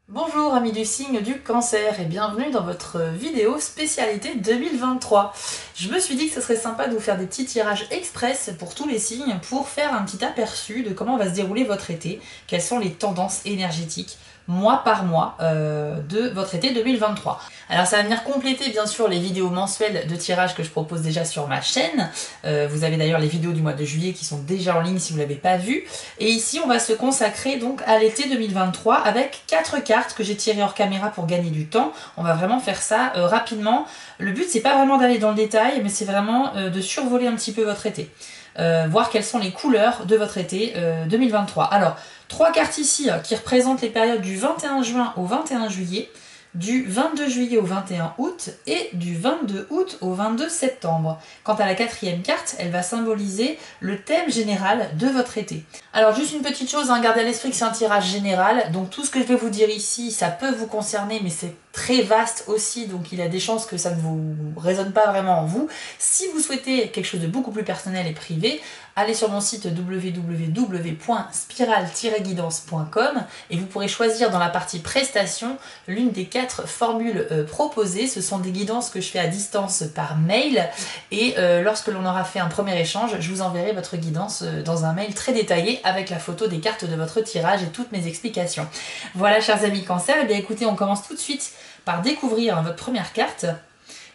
Bonjour amis du signe du cancer et bienvenue dans votre vidéo spécialité 2023. Je me suis dit que ce serait sympa de vous faire des petits tirages express pour tous les signes pour faire un petit aperçu de comment va se dérouler votre été, quelles sont les tendances énergétiques mois par mois de votre été 2023. Alors ça va venir compléter bien sûr les vidéos mensuelles de tirage que je propose déjà sur ma chaîne. Vous avez d'ailleurs les vidéos du mois de juillet qui sont déjà en ligne si vous ne l'avez pas vu. Et ici on va se consacrer donc à l'été 2023 avec 4 cartes que j'ai tirées hors caméra pour gagner du temps. On va vraiment faire ça rapidement. Le but c'est pas vraiment d'aller dans le détail mais c'est vraiment de survoler un petit peu votre été. Voir quelles sont les couleurs de votre été 2023. Alors, 3 cartes ici qui représentent les périodes du 21 juin au 21 juillet, du 22 juillet au 21 août et du 22 août au 22 septembre. Quant à la 4e carte, elle va symboliser le thème général de votre été. Alors juste une petite chose, gardez à l'esprit que c'est un tirage général, donc tout ce que je vais vous dire ici, ça peut vous concerner, mais c'est très vaste aussi, donc il y a des chances que ça ne vous résonne pas vraiment en vous. Si vous souhaitez quelque chose de beaucoup plus personnel et privé, allez sur mon site www.spiral-guidance.com et vous pourrez choisir dans la partie prestations l'une des 4 formules proposées. Ce sont des guidances que je fais à distance par mail et lorsque l'on aura fait un premier échange, je vous enverrai votre guidance dans un mail très détaillé avec la photo des cartes de votre tirage et toutes mes explications. Voilà chers amis cancer, et bien écoutez, on commence tout de suite par découvrir votre première carte.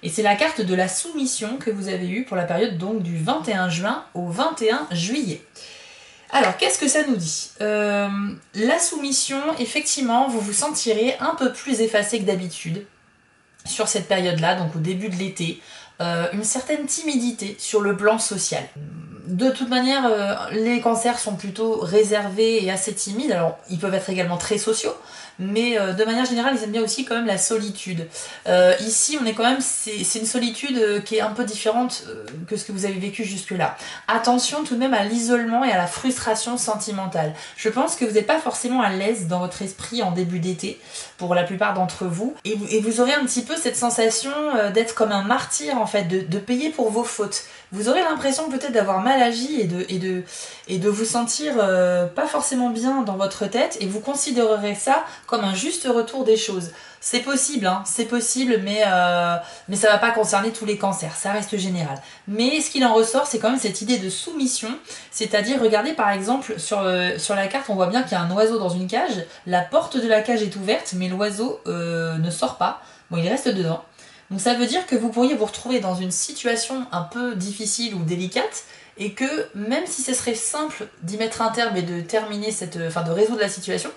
Et c'est la carte de la soumission que vous avez eue pour la période donc du 21 juin au 21 juillet. Alors, qu'est-ce que ça nous dit? La soumission, effectivement, vous vous sentirez un peu plus effacé que d'habitude sur cette période-là, donc au début de l'été. Une certaine timidité sur le plan social. De toute manière, les cancers sont plutôt réservés et assez timides. Alors, ils peuvent être également très sociaux, mais de manière générale, ils aiment bien aussi quand même la solitude. Ici, on est quand même, c'est une solitude qui est un peu différente que ce que vous avez vécu jusque-là. Attention tout de même à l'isolement et à la frustration sentimentale. Je pense que vous n'êtes pas forcément à l'aise dans votre esprit en début d'été, pour la plupart d'entre vous, et vous aurez un petit peu cette sensation d'être comme un martyr en fait, de payer pour vos fautes. Vous aurez l'impression peut-être d'avoir mal agi et de vous sentir pas forcément bien dans votre tête, et vous considérerez ça comme un juste retour des choses. C'est possible, c'est possible, mais ça va pas concerner tous les cancers, ça reste général. Mais ce qu'il en ressort, c'est quand même cette idée de soumission, c'est-à-dire, regardez par exemple, sur la carte, on voit bien qu'il y a un oiseau dans une cage, la porte de la cage est ouverte, mais l'oiseau ne sort pas, bon, il reste dedans. Donc ça veut dire que vous pourriez vous retrouver dans une situation un peu difficile ou délicate, et que même si ce serait simple d'y mettre un terme et de terminer de résoudre la situation,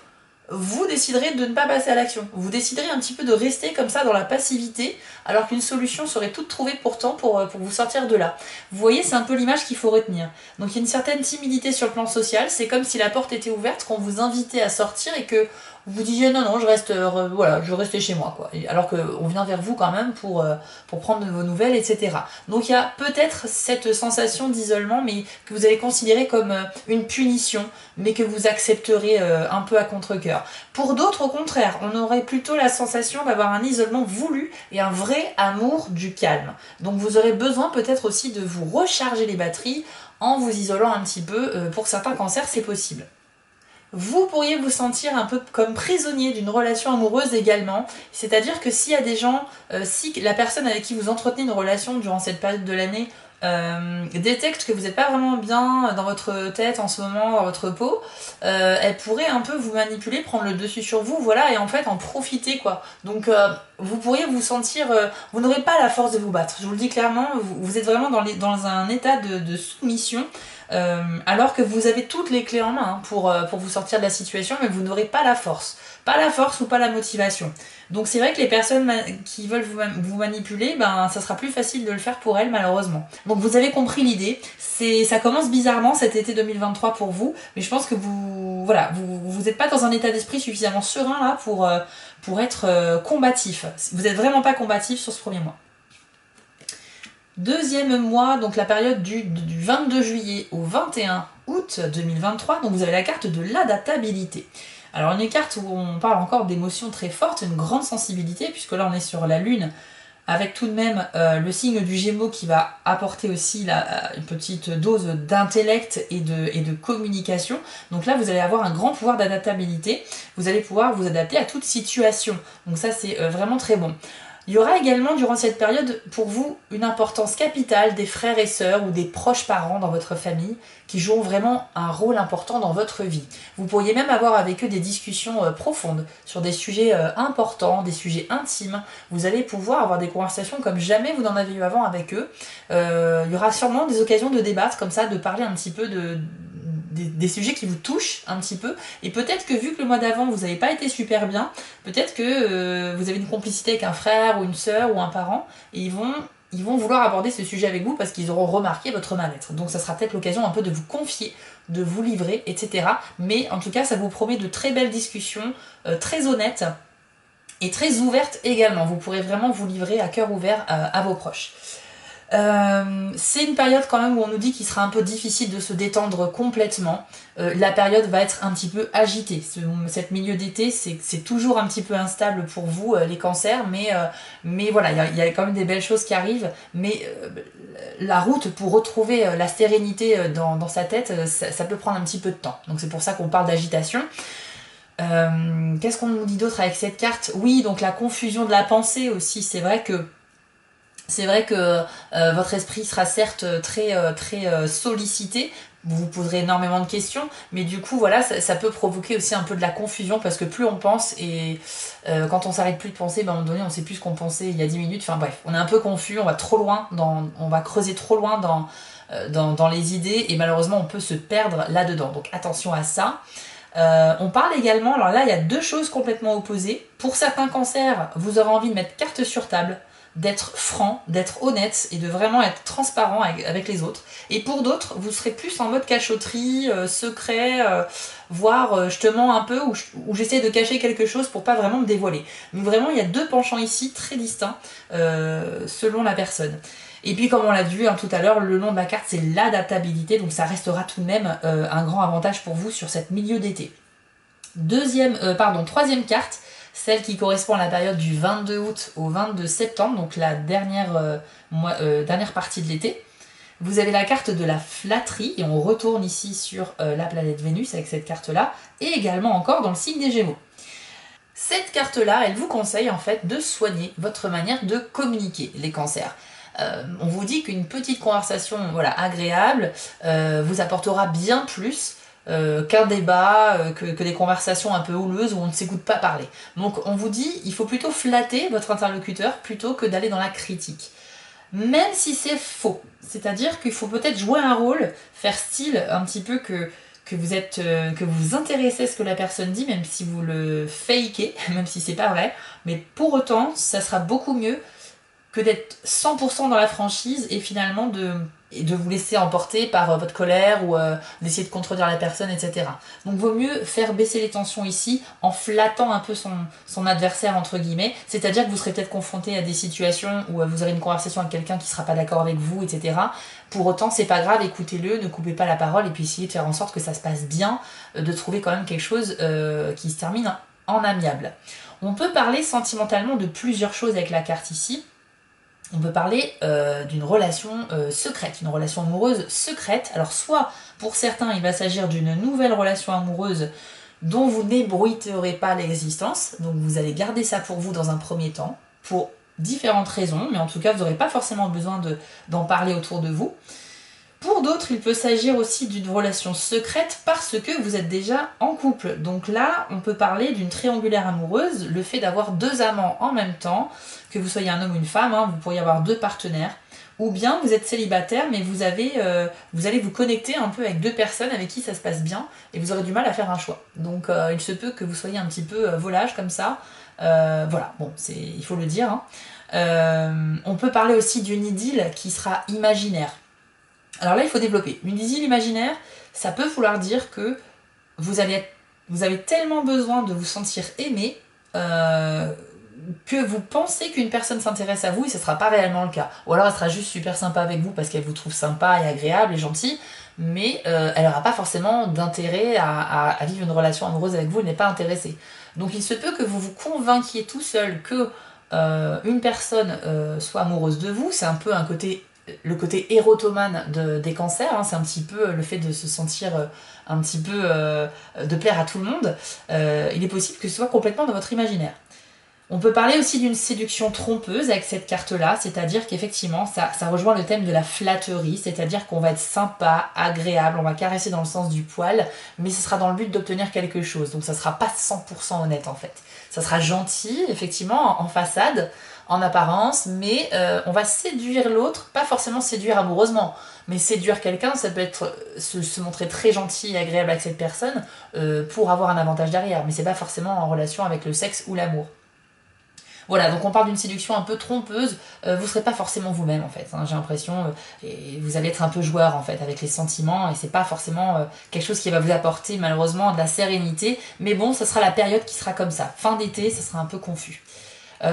vous déciderez de ne pas passer à l'action. Vous déciderez un petit peu de rester comme ça dans la passivité, alors qu'une solution serait toute trouvée pourtant pour vous sortir de là. Vous voyez, c'est un peu l'image qu'il faut retenir. Donc il y a une certaine timidité sur le plan social, c'est comme si la porte était ouverte, qu'on vous invitait à sortir et que vous disiez non, je reste, voilà, je restais chez moi, quoi. Alors qu'on vient vers vous quand même pour prendre de vos nouvelles, etc. Donc il y a peut-être cette sensation d'isolement, mais que vous allez considérer comme une punition, mais que vous accepterez un peu à contre-cœur. Pour d'autres, au contraire, on aurait plutôt la sensation d'avoir un isolement voulu et un vrai amour du calme. Donc vous aurez besoin peut-être aussi de vous recharger les batteries en vous isolant un petit peu. Pour certains cancers, c'est possible. Vous pourriez vous sentir un peu comme prisonnier d'une relation amoureuse également, c'est-à-dire que s'il y a des gens, si la personne avec qui vous entretenez une relation durant cette période de l'année détecte que vous n'êtes pas vraiment bien dans votre tête en ce moment, dans votre peau, elle pourrait un peu vous manipuler, prendre le dessus sur vous, voilà, et en fait en profiter, quoi. Donc vous pourriez vous sentir, vous n'aurez pas la force de vous battre, je vous le dis clairement, vous êtes vraiment dans un état de soumission, alors que vous avez toutes les clés en main pour vous sortir de la situation, mais vous n'aurez pas la force. Pas la force ou pas la motivation. Donc c'est vrai que les personnes qui veulent vous manipuler, ben ça sera plus facile de le faire pour elles malheureusement. Donc vous avez compris l'idée, ça commence bizarrement cet été 2023 pour vous, mais je pense que vous êtes pas dans un état d'esprit suffisamment serein là pour être combatif. Vous êtes vraiment pas combatif sur ce premier mois. Deuxième mois, donc la période du 22 juillet au 21 août 2023, donc vous avez la carte de l'adaptabilité. Alors une carte où on parle encore d'émotions très fortes, une grande sensibilité, puisque là on est sur la lune avec tout de même le signe du Gémeaux qui va apporter aussi une petite dose d'intellect et de communication. Donc là, vous allez avoir un grand pouvoir d'adaptabilité. Vous allez pouvoir vous adapter à toute situation. Donc ça, c'est vraiment très bon. Il y aura également durant cette période pour vous une importance capitale des frères et sœurs ou des proches parents dans votre famille qui joueront vraiment un rôle important dans votre vie. Vous pourriez même avoir avec eux des discussions profondes sur des sujets importants, des sujets intimes. Vous allez pouvoir avoir des conversations comme jamais vous n'en avez eu avant avec eux. Il y aura sûrement des occasions de débattre comme ça, de parler un petit peu des sujets qui vous touchent un petit peu, et peut-être que vu que le mois d'avant vous n'avez pas été super bien, peut-être que vous avez une complicité avec un frère ou une sœur ou un parent, et ils vont vouloir aborder ce sujet avec vous parce qu'ils auront remarqué votre mal-être. Donc ça sera peut-être l'occasion un peu de vous confier, de vous livrer, etc. Mais en tout cas, ça vous promet de très belles discussions, très honnêtes et très ouvertes également. Vous pourrez vraiment vous livrer à cœur ouvert à vos proches. C'est une période quand même où on nous dit qu'il sera un peu difficile de se détendre complètement. La période va être un petit peu agitée. Cette milieu d'été, c'est toujours un petit peu instable pour vous, les cancers, mais voilà, il y a quand même des belles choses qui arrivent. Mais la route pour retrouver la sérénité dans sa tête, ça peut prendre un petit peu de temps. Donc c'est pour ça qu'on parle d'agitation. Qu'est-ce qu'on nous dit d'autre avec cette carte? Oui, donc la confusion de la pensée aussi. C'est vrai que votre esprit sera certes très sollicité, vous vous poserez énormément de questions, mais du coup voilà, ça peut provoquer aussi un peu de la confusion parce que plus on pense et quand on s'arrête plus de penser, à un moment donné on sait plus ce qu'on pensait il y a 10 minutes, enfin bref, on est un peu confus, on va trop loin, on va creuser trop loin dans les idées et malheureusement on peut se perdre là-dedans, donc attention à ça. On parle également, alors là il y a deux choses complètement opposées. Pour certains cancers, vous aurez envie de mettre carte sur table, d'être franc, d'être honnête et de vraiment être transparent avec les autres. Et pour d'autres, vous serez plus en mode cachotterie, secret, voire je te mens un peu ou j'essaie de cacher quelque chose pour pas vraiment me dévoiler. Donc vraiment, il y a deux penchants ici très distincts selon la personne. Et puis comme on l'a vu tout à l'heure, le nom de la carte c'est l'adaptabilité, donc ça restera tout de même un grand avantage pour vous sur cette milieu d'été. Troisième carte, celle qui correspond à la période du 22 août au 22 septembre, donc la dernière partie de l'été. Vous avez la carte de la flatterie, et on retourne ici sur la planète Vénus avec cette carte-là, et également encore dans le signe des Gémeaux. Cette carte-là, elle vous conseille en fait de soigner votre manière de communiquer, les cancers. On vous dit qu'une petite conversation agréable vous apportera bien plus qu'un débat, que des conversations un peu houleuses où on ne s'écoute pas parler. Donc on vous dit, il faut plutôt flatter votre interlocuteur plutôt que d'aller dans la critique. Même si c'est faux. C'est-à-dire qu'il faut peut-être jouer un rôle, faire style un petit peu que vous vous intéressez à ce que la personne dit, même si vous le fakez, même si c'est pas vrai. Mais pour autant, ça sera beaucoup mieux que d'être 100% dans la franchise et finalement de vous laisser emporter par votre colère ou d'essayer de contredire la personne, etc. Donc vaut mieux faire baisser les tensions ici en flattant un peu son adversaire, entre guillemets, c'est-à-dire que vous serez peut-être confronté à des situations où vous aurez une conversation avec quelqu'un qui ne sera pas d'accord avec vous, etc. Pour autant, c'est pas grave, écoutez-le, ne coupez pas la parole et puis essayez de faire en sorte que ça se passe bien, de trouver quand même quelque chose qui se termine en amiable. On peut parler sentimentalement de plusieurs choses avec la carte ici. On peut parler d'une relation secrète, une relation amoureuse secrète. Alors soit pour certains il va s'agir d'une nouvelle relation amoureuse dont vous n'ébruiterez pas l'existence, donc vous allez garder ça pour vous dans un premier temps, pour différentes raisons, mais en tout cas vous n'aurez pas forcément besoin d'en parler autour de vous. Pour d'autres, il peut s'agir aussi d'une relation secrète parce que vous êtes déjà en couple. Donc là, on peut parler d'une triangulaire amoureuse, le fait d'avoir deux amants en même temps, que vous soyez un homme ou une femme, vous pourriez avoir deux partenaires. Ou bien vous êtes célibataire, mais vous allez vous connecter un peu avec deux personnes avec qui ça se passe bien, et vous aurez du mal à faire un choix. Donc il se peut que vous soyez un petit peu volage comme ça. Voilà, bon, il faut le dire. On peut parler aussi d'une idylle qui sera imaginaire. Alors là, il faut développer. Une idylle imaginaire, ça peut vouloir dire que vous avez tellement besoin de vous sentir aimé que vous pensez qu'une personne s'intéresse à vous et ce ne sera pas réellement le cas. Ou alors elle sera juste super sympa avec vous parce qu'elle vous trouve sympa et agréable et gentil, mais elle n'aura pas forcément d'intérêt à vivre une relation amoureuse avec vous, elle n'est pas intéressée. Donc il se peut que vous vous convainquiez tout seul que une personne soit amoureuse de vous, c'est un peu le côté érotomane des cancers, hein, c'est un petit peu le fait de se sentir un petit peu de plaire à tout le monde. Il est possible que ce soit complètement dans votre imaginaire. On peut parler aussi d'une séduction trompeuse avec cette carte-là, c'est-à-dire qu'effectivement, ça rejoint le thème de la flatterie, c'est-à-dire qu'on va être sympa, agréable, on va caresser dans le sens du poil, mais ce sera dans le but d'obtenir quelque chose, donc ça sera pas 100% honnête en fait. Ça sera gentil, effectivement, en façade, en apparence, mais on va séduire l'autre, pas forcément séduire amoureusement, mais séduire quelqu'un, ça peut être se montrer très gentil et agréable avec cette personne pour avoir un avantage derrière, mais c'est pas forcément en relation avec le sexe ou l'amour. Voilà, donc on parle d'une séduction un peu trompeuse, vous serez pas forcément vous-même en fait, hein, j'ai l'impression, et vous allez être un peu joueur en fait avec les sentiments, et c'est pas forcément quelque chose qui va vous apporter malheureusement de la sérénité, mais bon, ce sera la période qui sera comme ça. Fin d'été, ce sera un peu confus.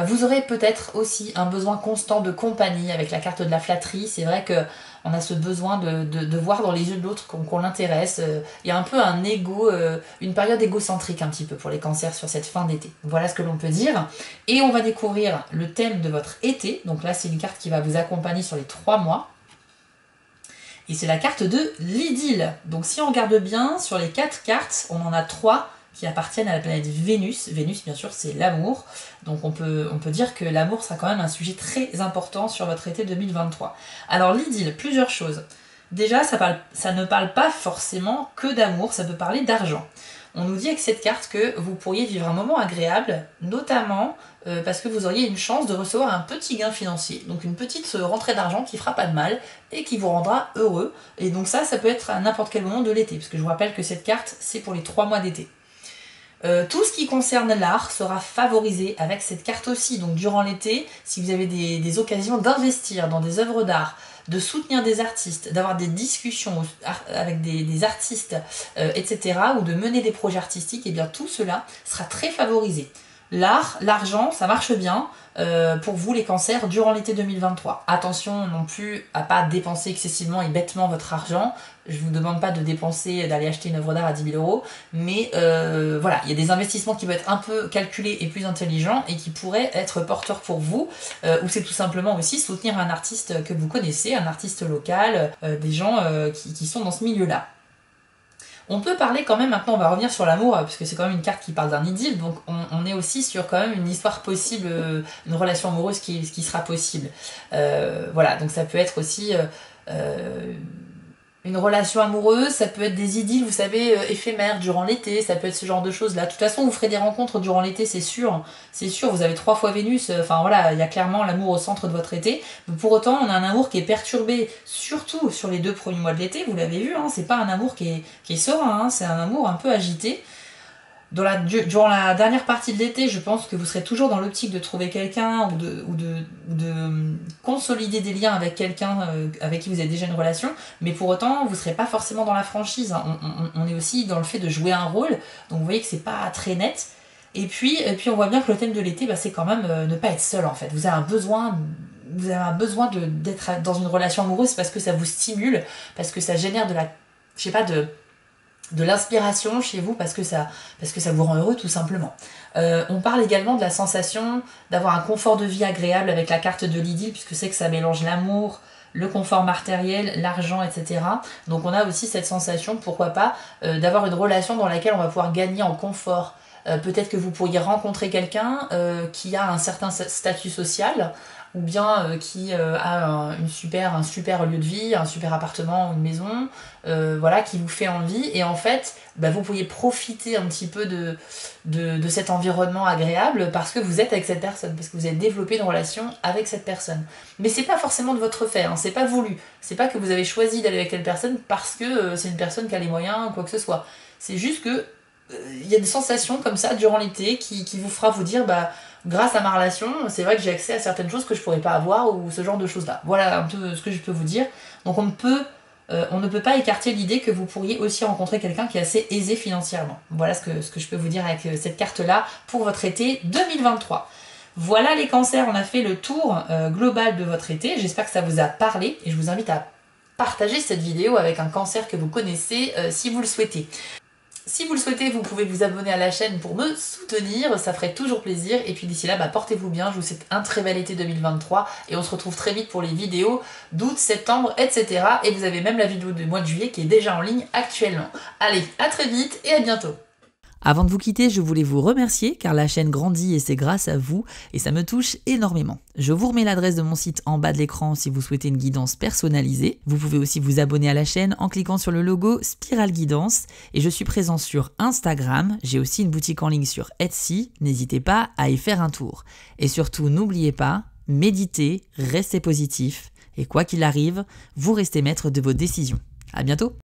Vous aurez peut-être aussi un besoin constant de compagnie avec la carte de la flatterie. C'est vrai que on a ce besoin de voir dans les yeux de l'autre qu'on l'intéresse. Il y a un peu un ego, une période égocentrique un petit peu pour les cancers sur cette fin d'été. Voilà ce que l'on peut dire. Et on va découvrir le thème de votre été. Donc là, c'est une carte qui va vous accompagner sur les 3 mois. Et c'est la carte de l'idylle. Donc si on regarde bien, sur les 4 cartes, on en a 3 qui appartiennent à la planète Vénus. Vénus, bien sûr, c'est l'amour. Donc on peut dire que l'amour sera quand même un sujet très important sur votre été 2023. Alors l'idylle, plusieurs choses. Déjà, ça ne parle pas forcément que d'amour, ça peut parler d'argent. On nous dit avec cette carte que vous pourriez vivre un moment agréable, notamment parce que vous auriez une chance de recevoir un petit gain financier. Donc une petite rentrée d'argent qui fera pas de mal et qui vous rendra heureux. Et donc ça peut être à n'importe quel moment de l'été, parce que je vous rappelle que cette carte, c'est pour les 3 mois d'été. Tout ce qui concerne l'art sera favorisé avec cette carte aussi. Donc durant l'été, si vous avez des occasions d'investir dans des œuvres d'art, de soutenir des artistes, d'avoir des discussions avec des artistes, etc., ou de mener des projets artistiques, et bien tout cela sera très favorisé. L'art, l'argent, ça marche bien pour vous les cancers durant l'été 2023. Attention non plus à pas dépenser excessivement et bêtement votre argent. Je vous demande pas de dépenser, d'aller acheter une œuvre d'art à 10 000 €, mais voilà, il y a des investissements qui peuvent être un peu calculés et plus intelligents et qui pourraient être porteurs pour vous, ou c'est tout simplement aussi soutenir un artiste que vous connaissez, un artiste local, des gens qui sont dans ce milieu-là. On peut parler quand même, maintenant on va revenir sur l'amour, puisque c'est quand même une carte qui parle d'un idylle, donc on est aussi sur quand même une histoire possible, une relation amoureuse qui sera possible. Voilà, donc ça peut être aussi une relation amoureuse, ça peut être des idylles, vous savez, éphémères durant l'été, ça peut être ce genre de choses-là. De toute façon, vous ferez des rencontres durant l'été, c'est sûr, vous avez 3 fois Vénus, enfin voilà, il y a clairement l'amour au centre de votre été. Mais pour autant, on a un amour qui est perturbé, surtout sur les 2 premiers mois de l'été, vous l'avez vu, hein, c'est pas un amour qui est serein, hein, c'est un amour un peu agité. Durant la dernière partie de l'été, je pense que vous serez toujours dans l'optique de trouver quelqu'un ou de consolider des liens avec quelqu'un avec qui vous avez déjà une relation, mais pour autant, vous ne serez pas forcément dans la franchise. Hein. On est aussi dans le fait de jouer un rôle, donc vous voyez que c'est pas très net. Et puis on voit bien que le thème de l'été, bah, c'est quand même ne pas être seul en fait. Vous avez un besoin d'être dans une relation amoureuse parce que ça vous stimule, parce que ça génère de l'inspiration chez vous parce que ça vous rend heureux tout simplement. On parle également de la sensation d'avoir un confort de vie agréable avec la carte de l'idylle, puisque c'est que ça mélange l'amour, le confort matériel, l'argent, etc. Donc on a aussi cette sensation, pourquoi pas, d'avoir une relation dans laquelle on va pouvoir gagner en confort. Peut-être que vous pourriez rencontrer quelqu'un qui a un certain statut social, ou bien qui a un super lieu de vie, un super appartement ou une maison, voilà, qui vous fait envie, et en fait, bah, vous pourriez profiter un petit peu de cet environnement agréable parce que vous êtes avec cette personne, parce que vous avez développé une relation avec cette personne. Mais c'est pas forcément de votre fait, hein, c'est pas voulu, c'est pas que vous avez choisi d'aller avec telle personne parce que c'est une personne qui a les moyens ou quoi que ce soit. C'est juste que il y a des sensations comme ça durant l'été qui vous fera vous dire, bah, grâce à ma relation, c'est vrai que j'ai accès à certaines choses que je pourrais pas avoir, ou ce genre de choses là. Voilà un peu ce que je peux vous dire. Donc on ne peut pas écarter l'idée que vous pourriez aussi rencontrer quelqu'un qui est assez aisé financièrement. Voilà ce que je peux vous dire avec cette carte là pour votre été 2023. Voilà les cancers, on a fait le tour global de votre été. J'espère que ça vous a parlé et je vous invite à partager cette vidéo avec un cancer que vous connaissez si vous le souhaitez. Si vous le souhaitez, vous pouvez vous abonner à la chaîne pour me soutenir, ça ferait toujours plaisir. Et puis d'ici là, portez-vous bien, je vous souhaite un très bel été 2023 et on se retrouve très vite pour les vidéos d'août, septembre, etc. Et vous avez même la vidéo du mois de juillet qui est déjà en ligne actuellement. Allez, à très vite et à bientôt. Avant de vous quitter, je voulais vous remercier car la chaîne grandit et c'est grâce à vous et ça me touche énormément. Je vous remets l'adresse de mon site en bas de l'écran si vous souhaitez une guidance personnalisée. Vous pouvez aussi vous abonner à la chaîne en cliquant sur le logo Spiral Guidance et je suis présent sur Instagram. J'ai aussi une boutique en ligne sur Etsy, n'hésitez pas à y faire un tour. Et surtout, n'oubliez pas, méditez, restez positif et quoi qu'il arrive, vous restez maître de vos décisions. À bientôt!